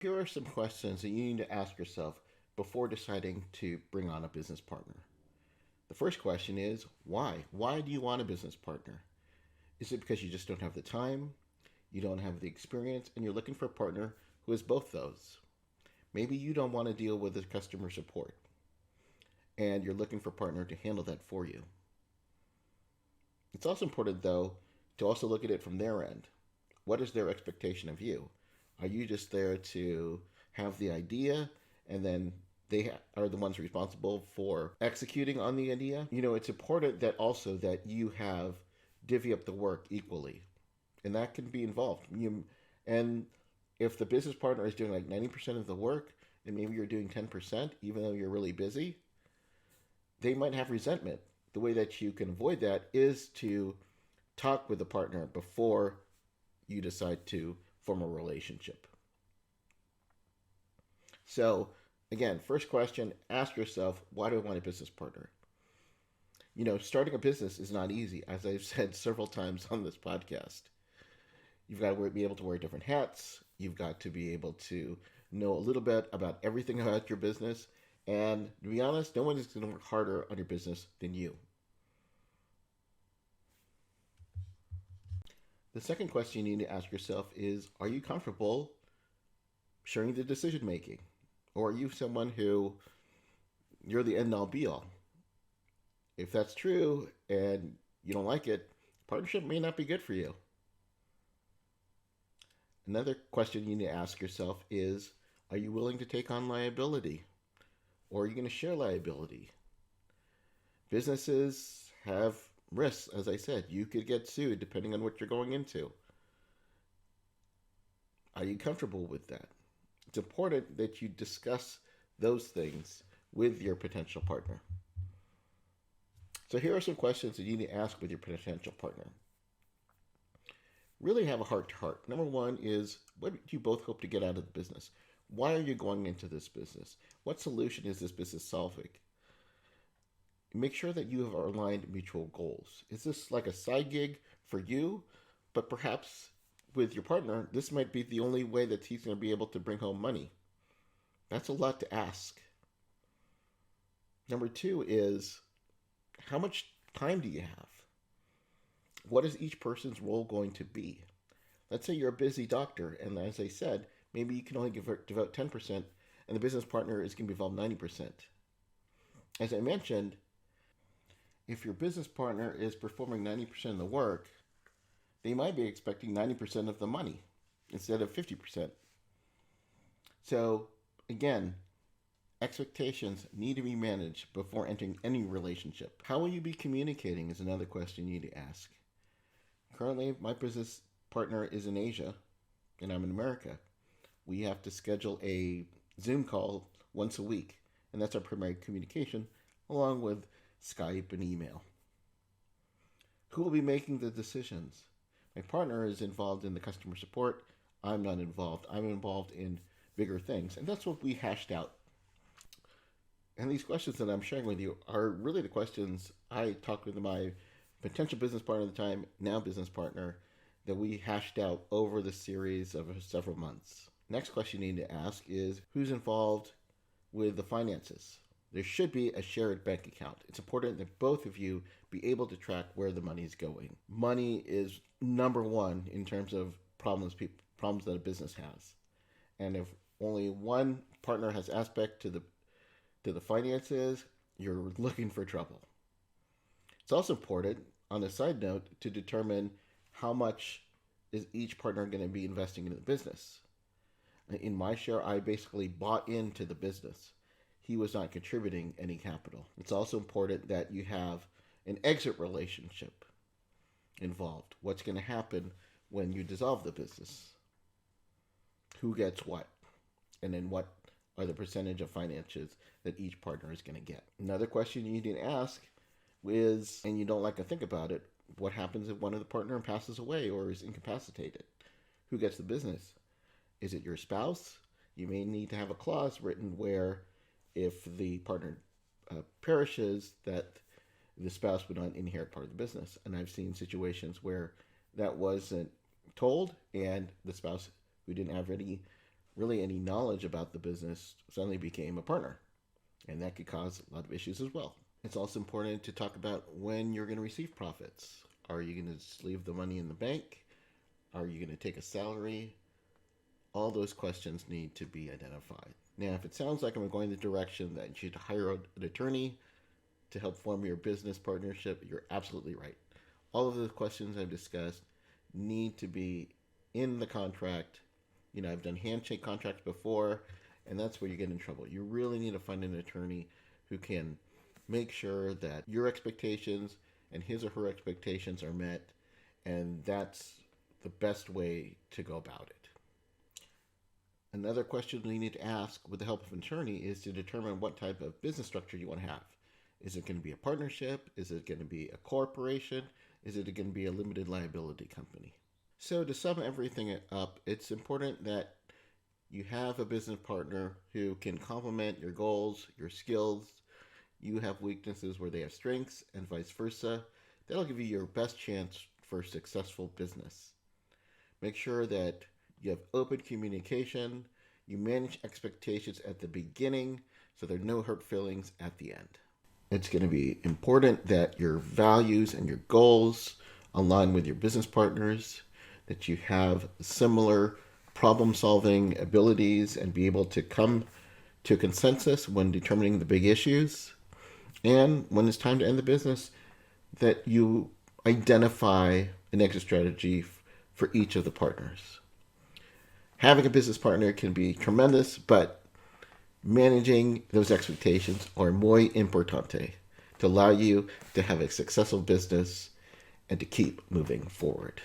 Here are some questions that you need to ask yourself before deciding to bring on a business partner. The first question is why? Why do you want a business partner? Is it because you just don't have the time, you don't have the experience, and you're looking for a partner who has both those? Maybe you don't want to deal with the customer support and you're looking for a partner to handle that for you. It's also important, though, to also look at it from their end. What is their expectation of you? Are you just there to have the idea and then they are the ones responsible for executing on the idea? It's important that also that you have divvy up the work equally, and that can be involved. And if the business partner is doing like 90% of the work and maybe you're doing 10%, even though you're really busy, they might have resentment. The way that you can avoid that is to talk with the partner before you decide to form a relationship. So, again, first question, ask yourself, why do I want a business partner? Starting a business is not easy, as I've said several times on this podcast. You've got to be able to wear different hats. You've got to be able to know a little bit about everything about your business. And to be honest, no one is going to work harder on your business than you. The second question you need to ask yourself is, are you comfortable sharing the decision making? Or are you someone who you're the end all be all? If that's true and you don't like it, partnership may not be good for you. Another question you need to ask yourself is, are you willing to take on liability? Or are you going to share liability? Businesses have risks, as I said. You could get sued depending on what you're going into. Are you comfortable with that? It's important that you discuss those things with your potential partner. So here are some questions that you need to ask with your potential partner. Really have a heart to heart. Number one is, what do you both hope to get out of the business? Why are you going into this business? What solution is this business solving? Make sure that you have aligned mutual goals. Is this like a side gig for you? But perhaps with your partner, this might be the only way that he's going to be able to bring home money. That's a lot to ask. Number two is, how much time do you have? What is each person's role going to be? Let's say you're a busy doctor, and as I said, maybe you can only devote 10%, and the business partner is going to be involved 90%. As I mentioned, if your business partner is performing 90% of the work, they might be expecting 90% of the money instead of 50%. So, again, expectations need to be managed before entering any relationship. How will you be communicating is another question you need to ask. Currently, my business partner is in Asia, and I'm in America. We have to schedule a Zoom call once a week, and that's our primary communication, along with Skype and email. Who will be making the decisions? My partner is involved in the customer support. I'm not involved. I'm involved in bigger things, and that's what we hashed out. And these questions that I'm sharing with you are really the questions I talked with my potential business partner at the time, now business partner, that we hashed out over the series of several months. Next question you need to ask is, who's involved with the finances? There should be a shared bank account. It's important that both of you be able to track where the money is going. Money is number one in terms of problems that a business has. And if only one partner has aspect to the finances, you're looking for trouble. It's also important, on a side note, to determine how much is each partner going to be investing in the business. In my share, I basically bought into the business. He was not contributing any capital. It's also important that you have an exit relationship involved. What's going to happen when you dissolve the business? Who gets what? And then what are the percentage of finances that each partner is going to get? Another question you need to ask is, and you don't like to think about it, what happens if one of the partner passes away or is incapacitated? Who gets the business? Is it your spouse? You may need to have a clause written where if the partner perishes, that the spouse would not inherit part of the business. And I've seen situations where that wasn't told, and the spouse who didn't have any really any knowledge about the business suddenly became a partner. And that could cause a lot of issues as well. It's also important to talk about when you're going to receive profits. Are you going to just leave the money in the bank? Are you going to take a salary? All those questions need to be identified. Now, if it sounds like I'm going the direction that you should hire an attorney to help form your business partnership, you're absolutely right. All of the questions I've discussed need to be in the contract. I've done handshake contracts before, and that's where you get in trouble. You really need to find an attorney who can make sure that your expectations and his or her expectations are met, and that's the best way to go about it. Another question we need to ask with the help of an attorney is to determine what type of business structure you want to have. Is it going to be a partnership? Is it going to be a corporation? Is it going to be a limited liability company? So to sum everything up, it's important that you have a business partner who can complement your goals, your skills. You have weaknesses where they have strengths, and vice versa. That'll give you your best chance for successful business. Make sure that you have open communication. You manage expectations at the beginning so there are no hurt feelings at the end. It's going to be important that your values and your goals align with your business partners, that you have similar problem solving abilities and be able to come to consensus when determining the big issues. And when it's time to end the business, that you identify an exit strategy for each of the partners. Having a business partner can be tremendous, but managing those expectations are muy importante to allow you to have a successful business and to keep moving forward.